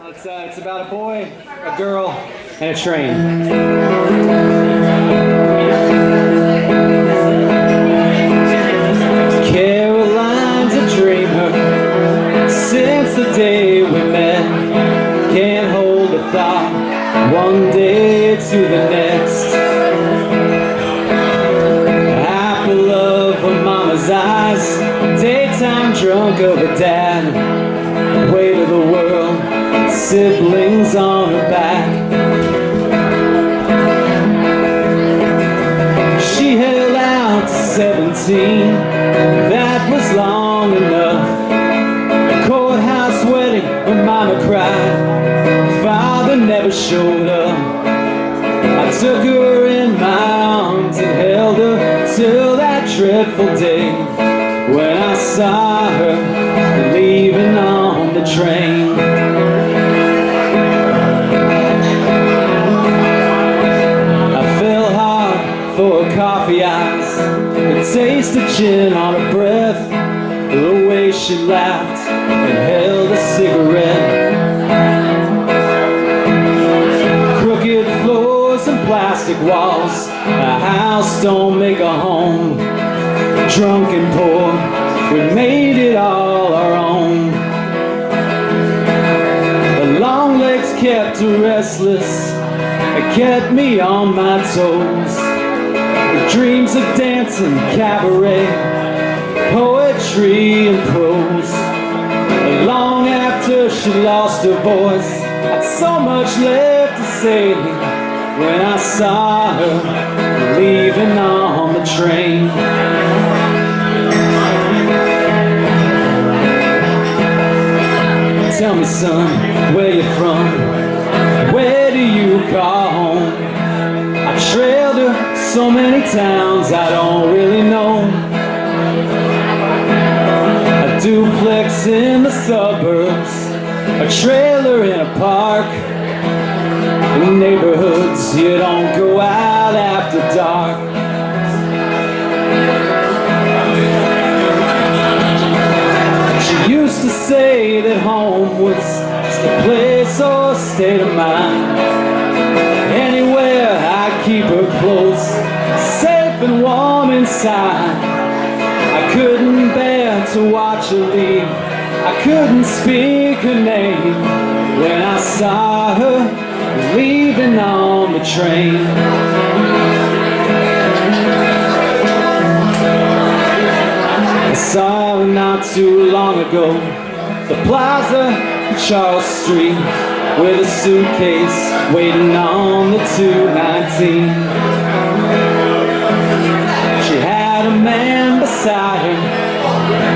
It's about a boy, a girl, and a train. Caroline's a dreamer since the day we met. Can't hold a thought one day to the next. Apple of her mama's eyes, daytime drunk of her dad. Weight of the world, siblings on her back. She held out to 17, that was long enough. A courthouse wedding when mama cried, father never showed up. I took her in my arms and held her till that dreadful day when I saw her leaving on the train. I fell hard for her coffee eyes, the taste of gin on her breath, the way she laughed and held a cigarette. Crooked floors and plastic walls, a house don't make a home. Drunk and poor, we made it all our own. The long legs kept her restless, it kept me on my toes. The dreams of dancing, cabaret, poetry and prose. And long after she lost her voice, had so much left to say when I saw her leaving on the train. Tell me, son, where you from? Where do you call home? I trailed her so many towns I don't really know. A duplex in the suburbs, a trailer in a park. In neighborhoods you don't go out after dark. She used to say that home was just a place or a state of mind. Anywhere I keep her close, safe and warm inside. I couldn't bear to watch her leave, I couldn't speak her name when I saw her leaving on the train. I saw her not too long ago, the plaza in Charles Street, with a suitcase waiting on the 219. She had a man beside her,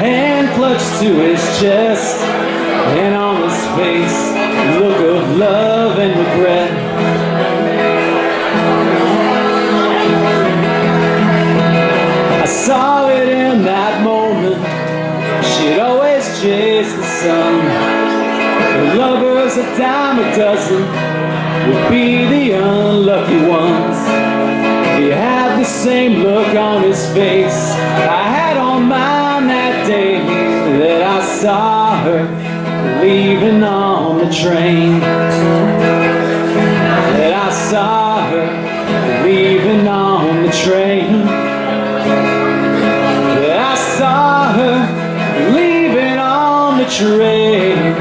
hand clutched to his chest, and on his face a look of love and regret. I saw it in that moment, she'd always chase the sun. The lovers a dime a dozen would be the unlucky ones. He had the same look on his face I had on mine that day that I saw her leaving on the train. That I saw her leaving on the train. That I saw her leaving on the train.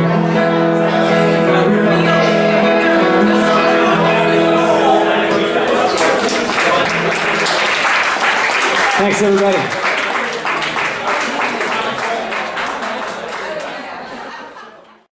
Thanks, everybody.